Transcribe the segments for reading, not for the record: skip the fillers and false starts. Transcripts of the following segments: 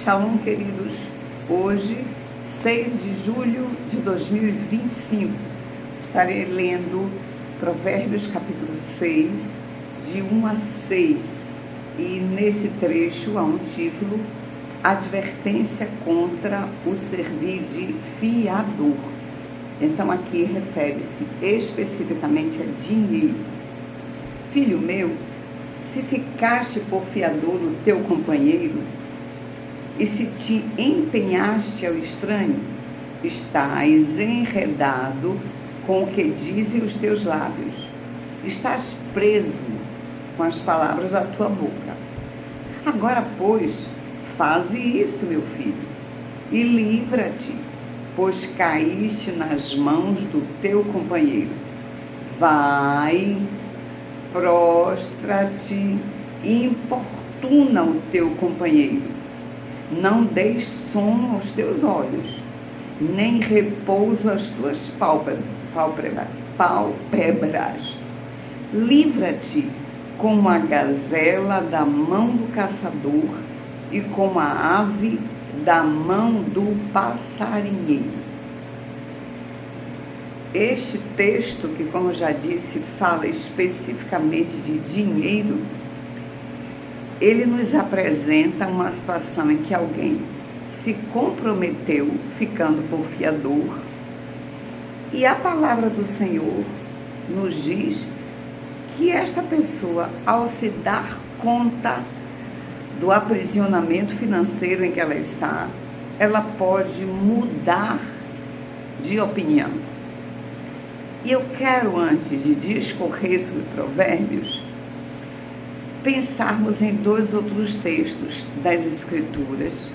Shalom, queridos. Hoje, 6 de julho de 2025, estarei lendo Provérbios capítulo 6, de 1 a 6. E nesse trecho há um título: Advertência contra o servir de fiador. Então aqui refere-se especificamente a dinheiro. Filho meu, se ficaste por fiador do teu companheiro, e se te empenhaste ao estranho, estás enredado com o que dizem os teus lábios, estás preso com as palavras da tua boca. Agora, pois, faze isto, meu filho, e livra-te, pois caíste nas mãos do teu companheiro. Vai, prostra-te e importuna o teu companheiro. Não deis sono aos teus olhos, nem repouso às tuas pálpebras. Livra-te como a gazela da mão do caçador e como a ave da mão do passarinheiro. Este texto, que como já disse, fala especificamente de dinheiro, ele nos apresenta uma situação em que alguém se comprometeu ficando por fiador, e a palavra do Senhor nos diz que esta pessoa, ao se dar conta do aprisionamento financeiro em que ela está, ela pode mudar de opinião. E eu quero, antes de discorrer sobre Provérbios, pensarmos em dois outros textos das Escrituras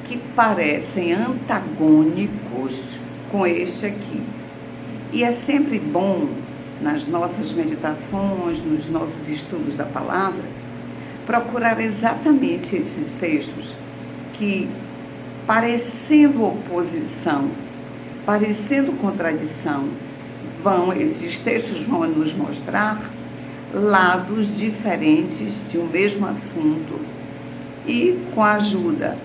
que parecem antagônicos com este aqui. E é sempre bom, nas nossas meditações, nos nossos estudos da palavra, procurar exatamente esses textos que, parecendo oposição, parecendo contradição, esses textos vão nos mostrar lados diferentes de um mesmo assunto, e com a ajuda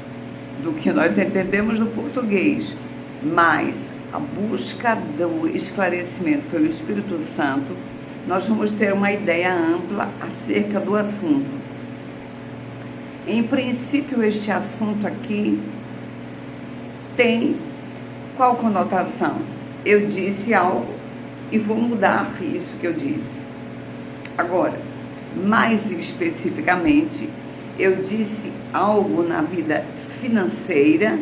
do que nós entendemos no português, mas a busca do esclarecimento pelo Espírito Santo, nós vamos ter uma ideia ampla acerca do assunto. Em princípio, este assunto aqui tem qual conotação? Eu disse algo e vou mudar isso que eu disse. Agora, mais especificamente, eu disse algo na vida financeira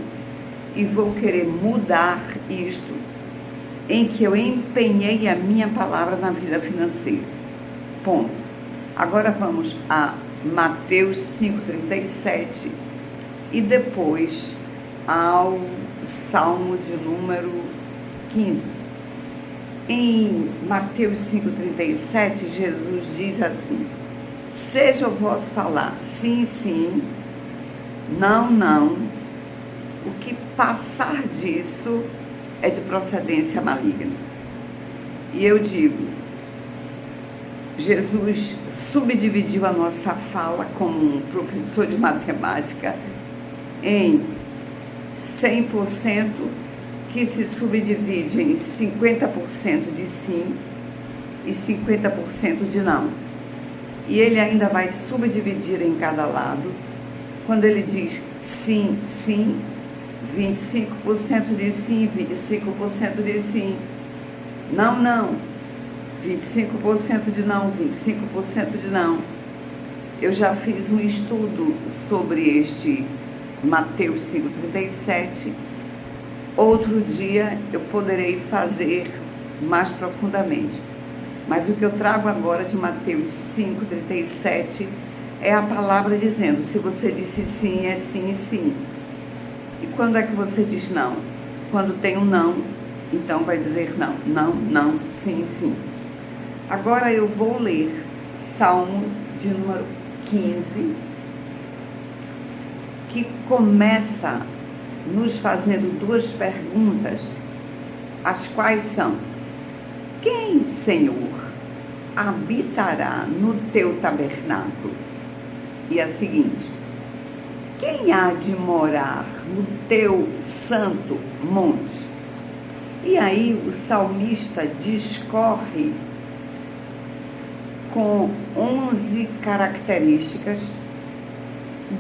e vou querer mudar isto em que eu empenhei a minha palavra na vida financeira. Ponto. Agora vamos a Mateus 5,37 e depois ao Salmo de número 15. Em Mateus 5,37, Jesus diz assim: seja o vosso falar sim, sim, não, não, o que passar disso é de procedência maligna. E eu digo, Jesus subdividiu a nossa fala como um professor de matemática em 100%, que se subdivide em 50% de sim e 50% de não. E ele ainda vai subdividir em cada lado. Quando ele diz sim, sim, 25% de sim, 25% de sim. Não, não, 25% de não, 25% de não. Eu já fiz um estudo sobre este Mateus 5,37. Outro dia eu poderei fazer mais profundamente. Mas o que eu trago agora de Mateus 5,37 é a palavra dizendo: se você disse sim, é sim e sim. E quando é que você diz não? Quando tem um não, então vai dizer não, não, não, sim, sim. Agora eu vou ler Salmo de número 15, que começa nos fazendo duas perguntas, as quais são: quem, Senhor, habitará no teu tabernáculo? E a seguinte: quem há de morar no teu santo monte? E aí o salmista discorre com 11 características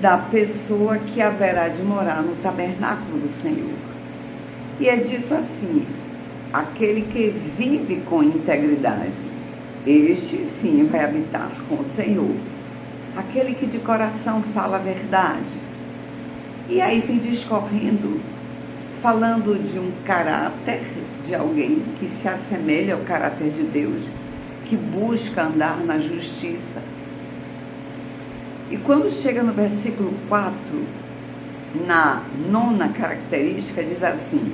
da pessoa que haverá de morar no tabernáculo do Senhor. E é dito assim: aquele que vive com integridade, este sim vai habitar com o Senhor. Aquele que de coração fala a verdade. E aí vem discorrendo, falando de um caráter de alguém que se assemelha ao caráter de Deus, que busca andar na justiça. E quando chega no versículo 4, na 9ª característica, diz assim: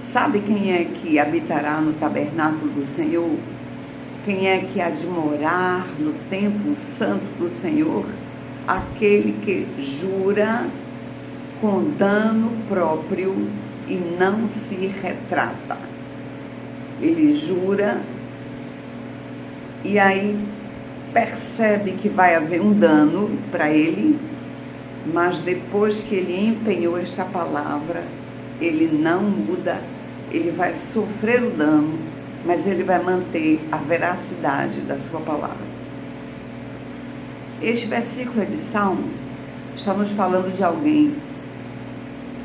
sabe quem é que habitará no tabernáculo do Senhor? Quem é que há de morar no templo santo do Senhor? Aquele que jura com dano próprio e não se retrata. Ele jura e aí percebe que vai haver um dano para ele, mas depois que ele empenhou esta palavra, ele não muda, ele vai sofrer o dano, mas ele vai manter a veracidade da sua palavra. Este versículo de Salmo está nos falando de alguém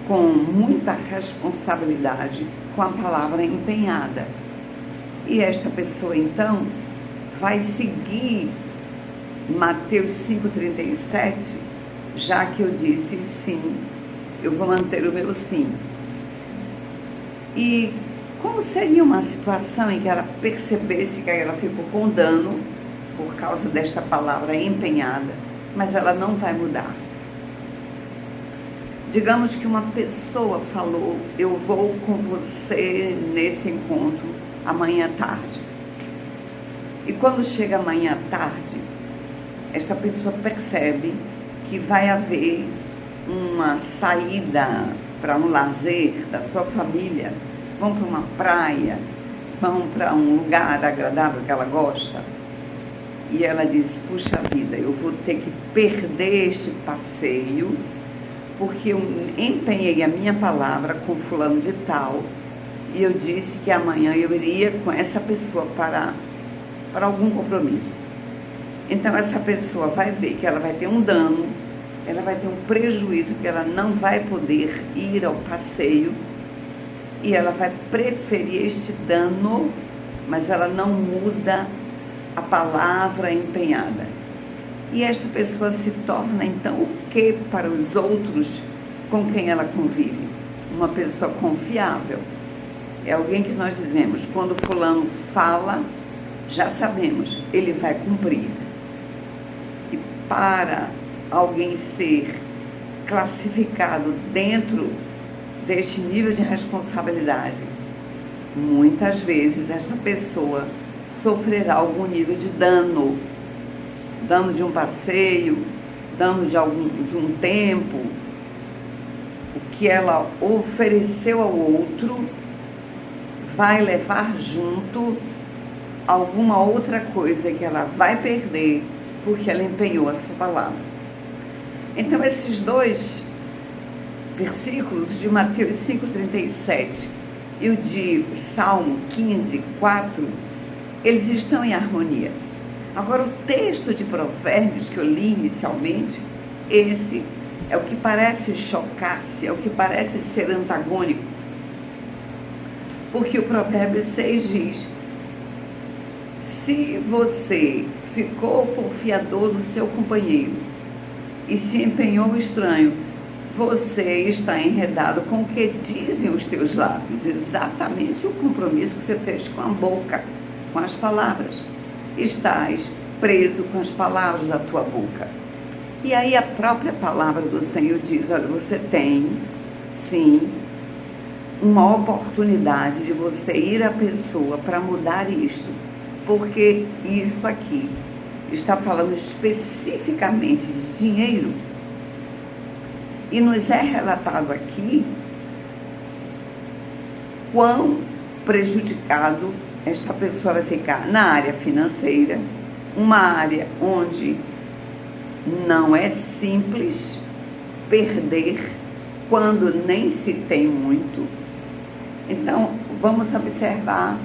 com muita responsabilidade, com a palavra empenhada. E esta pessoa, então, vai seguir Mateus 5,37, já que eu disse sim, eu vou manter o meu sim. E como seria uma situação em que ela percebesse que ela ficou com dano por causa desta palavra empenhada, mas ela não vai mudar? Digamos que uma pessoa falou: eu vou com você nesse encontro amanhã à tarde. E quando chega amanhã à tarde, esta pessoa percebe que vai haver uma saída para um lazer da sua família, vão para uma praia, vão para um lugar agradável que ela gosta. E ela diz: puxa vida, eu vou ter que perder este passeio, porque eu empenhei a minha palavra com fulano de tal, e eu disse que amanhã eu iria com essa pessoa para algum compromisso. Então essa pessoa vai ver que ela vai ter um dano, ela vai ter um prejuízo, que ela não vai poder ir ao passeio, e ela vai preferir este dano, mas ela não muda a palavra empenhada. E esta pessoa se torna, então, o que para os outros com quem ela convive? Uma pessoa confiável. É alguém que nós dizemos: quando fulano fala, já sabemos, ele vai cumprir. E para alguém ser classificado dentro deste nível de responsabilidade, muitas vezes esta pessoa sofrerá algum nível de dano de um passeio, dano de um tempo. O que ela ofereceu ao outro vai levar junto alguma outra coisa que ela vai perder, porque ela empenhou a sua palavra. Então esses dois versículos de Mateus 5,37 e o de Salmo 15,4, eles estão em harmonia. Agora, o texto de Provérbios que eu li inicialmente, esse é o que parece chocar-se, é o que parece ser antagônico. Porque o Provérbio 6 diz: se você ficou confiador do seu companheiro e se empenhou estranho, você está enredado com o que dizem os teus lábios, exatamente o compromisso que você fez com a boca, com as palavras. Estás preso com as palavras da tua boca. E aí a própria palavra do Senhor diz: olha, você tem, sim, uma oportunidade de você ir à pessoa para mudar isto, porque isso aqui está falando especificamente de dinheiro. E nos é relatado aqui quão prejudicado esta pessoa vai ficar na área financeira, uma área onde não é simples perder quando nem se tem muito. Então, vamos observar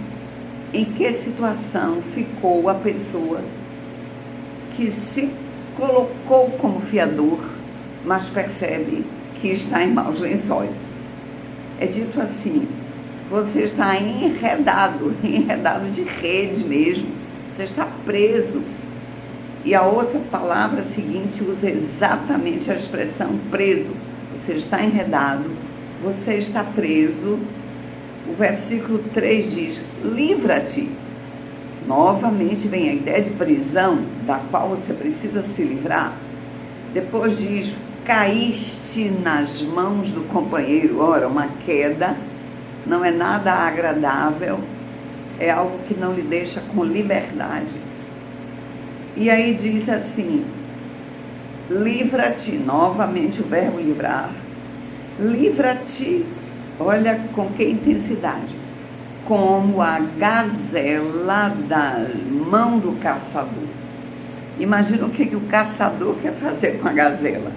em que situação ficou a pessoa que se colocou como fiador, mas percebe que está em maus lençóis. É dito assim: você está enredado de rede mesmo, você está preso. E a outra palavra seguinte usa exatamente a expressão preso. Você está enredado, você está preso. O versículo 3 diz: livra-te. Novamente vem a ideia de prisão, da qual você precisa se livrar. Depois diz: caíste nas mãos do companheiro. Ora, uma queda não é nada agradável, é algo que não lhe deixa com liberdade. E aí diz assim: livra-te, novamente o verbo livrar. Livra-te, olha com que intensidade, como a gazela da mão do caçador. Imagina o que o caçador quer fazer com a gazela.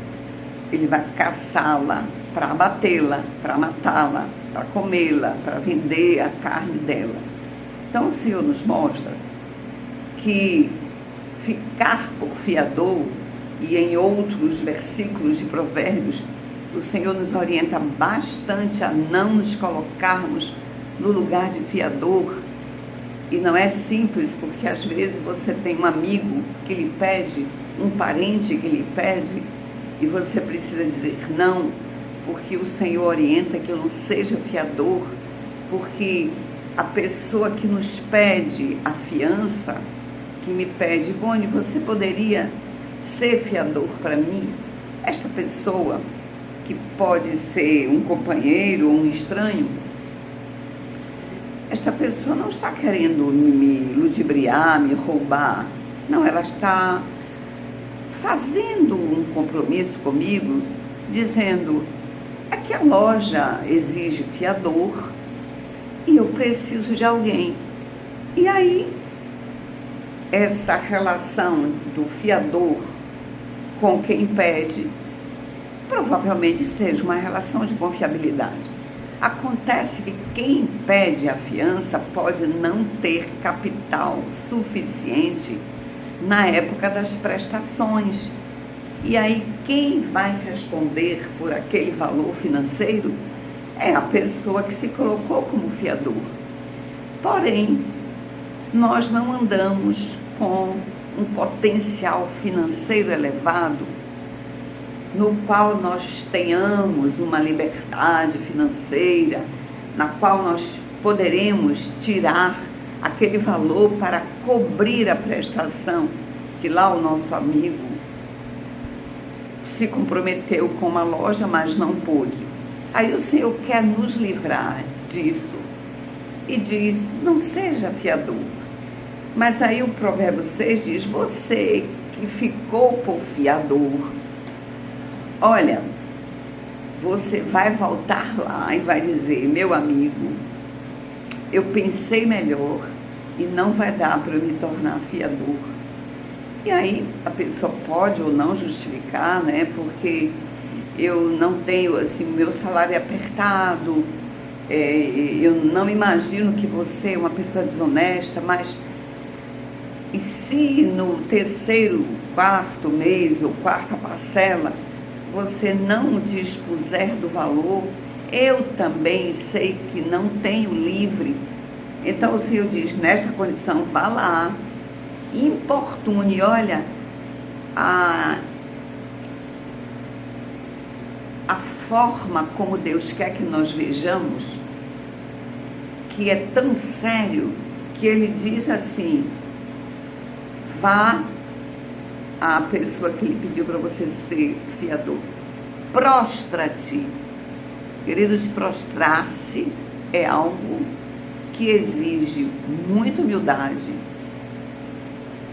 Ele vai caçá-la para abatê-la, para matá-la, para comê-la, para vender a carne dela. Então o Senhor nos mostra que ficar por fiador, e em outros versículos de Provérbios, o Senhor nos orienta bastante a não nos colocarmos no lugar de fiador. E não é simples, porque às vezes você tem um amigo que lhe pede, um parente que lhe pede, e você precisa dizer não, porque o Senhor orienta que eu não seja fiador, porque a pessoa que nos pede a fiança, que me pede: Ivone, você poderia ser fiador para mim? Esta pessoa, que pode ser um companheiro ou um estranho, esta pessoa não está querendo me ludibriar, me roubar. Não, ela está fazendo um compromisso comigo, dizendo: é que a loja exige fiador e eu preciso de alguém. E aí, essa relação do fiador com quem pede provavelmente seja uma relação de confiabilidade. Acontece que quem pede a fiança pode não ter capital suficiente na época das prestações. E aí quem vai responder por aquele valor financeiro é a pessoa que se colocou como fiador. Porém, nós não andamos com um potencial financeiro elevado, no qual nós tenhamos uma liberdade financeira, na qual nós poderemos tirar aquele valor para cobrir a prestação que lá o nosso amigo se comprometeu com uma loja, mas não pôde. Aí o Senhor quer nos livrar disso e diz: não seja fiador. Mas aí o Provérbio 6 diz: você que ficou por fiador, olha, você vai voltar lá e vai dizer: meu amigo, eu pensei melhor e não vai dar para eu me tornar fiador. E aí a pessoa pode ou não justificar, né? Porque eu não tenho, assim, meu salário é apertado, eu não imagino que você é uma pessoa desonesta, mas e se no terceiro, quarto mês ou quarta parcela você não dispuser do valor, eu também sei que não tenho livre. Então o Senhor diz: nesta condição, vá lá, importune. Olha, a forma como Deus quer que nós vejamos, que é tão sério, que Ele diz assim: vá à pessoa que lhe pediu para você ser fiador, prostra-te. Queridos, prostrar-se é algo que exige muita humildade.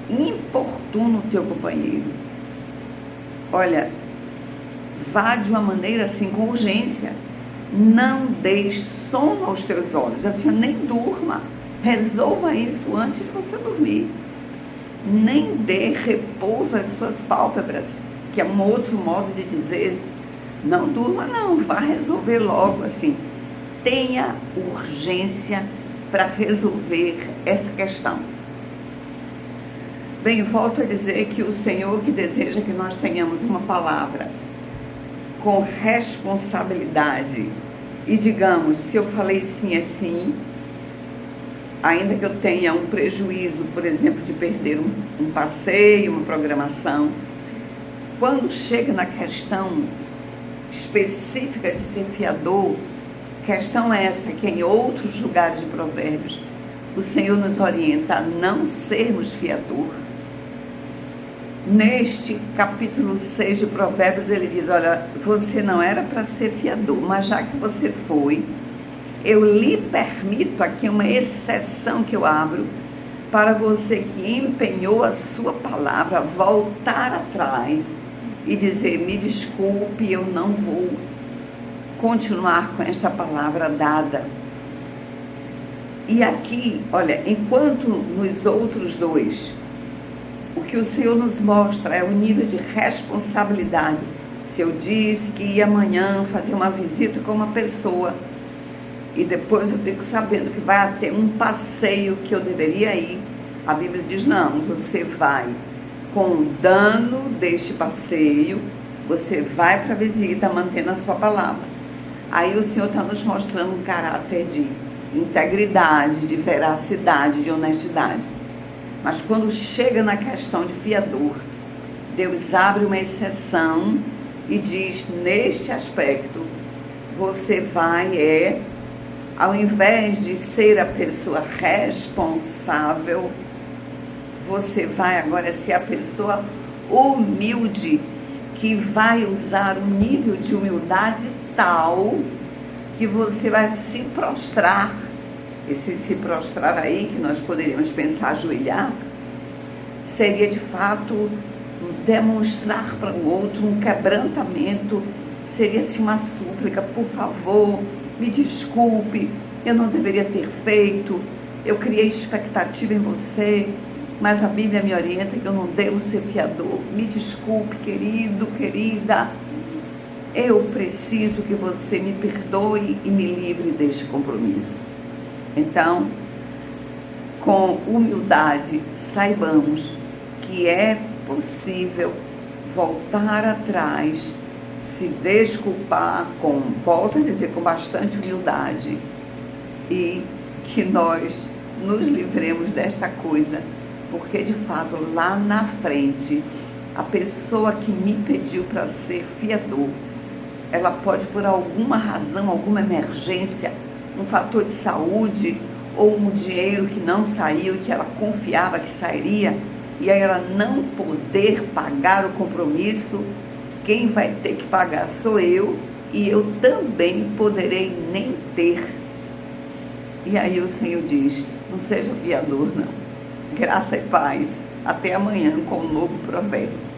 Importuna o teu companheiro. Olha, vá de uma maneira assim, com urgência. Não deixe sono aos teus olhos, assim, nem durma. Resolva isso antes de você dormir. Nem dê repouso às suas pálpebras, que é um outro modo de dizer: Não durma não, vá resolver logo, assim. Tenha urgência para resolver essa questão. Bem, volto a dizer que o Senhor que deseja que nós tenhamos uma palavra com responsabilidade e digamos, se eu falei sim é sim, ainda que eu tenha um prejuízo, por exemplo, de perder um passeio, uma programação, quando chega na questão específica de ser fiador, questão essa que em outros lugares de Provérbios o Senhor nos orienta a não sermos fiador. Neste capítulo 6 de Provérbios ele diz, olha, você não era para ser fiador, mas já que você foi, eu lhe permito aqui uma exceção que eu abro para você que empenhou a sua palavra voltar atrás e dizer, me desculpe, eu não vou continuar com esta palavra dada. E aqui, olha, enquanto nos outros dois, o que o Senhor nos mostra é o nível de responsabilidade. Se eu disse que ia amanhã fazer uma visita com uma pessoa e depois eu fico sabendo que vai ter um passeio que eu deveria ir, a Bíblia diz, não, você vai com o dano deste passeio, você vai para a visita mantendo a sua palavra. Aí o Senhor está nos mostrando um caráter de integridade, de veracidade, de honestidade. Mas quando chega na questão de fiador, Deus abre uma exceção e diz, neste aspecto, você vai, ao invés de ser a pessoa responsável, você vai agora ser a pessoa humilde, que vai usar um nível de humildade tal que você vai se prostrar. Esse se prostrar aí, que nós poderíamos pensar ajoelhar, seria de fato demonstrar para o outro um quebrantamento, seria assim uma súplica, por favor, me desculpe, eu não deveria ter feito, eu criei expectativa em você, mas a Bíblia me orienta que eu não devo ser fiador, me desculpe, querido, querida, eu preciso que você me perdoe e me livre deste compromisso. Então, com humildade, saibamos que é possível voltar atrás, se desculpar volto a dizer, com bastante humildade, e que nós nos livremos desta coisa, porque de fato lá na frente, a pessoa que me pediu para ser fiador, ela pode por alguma razão, alguma emergência, um fator de saúde ou um dinheiro que não saiu, que ela confiava que sairia, e aí ela não poder pagar o compromisso, quem vai ter que pagar sou eu, e eu também poderei nem ter. E aí o Senhor diz, não seja fiador não. Graça e paz. Até amanhã com um novo provérbio.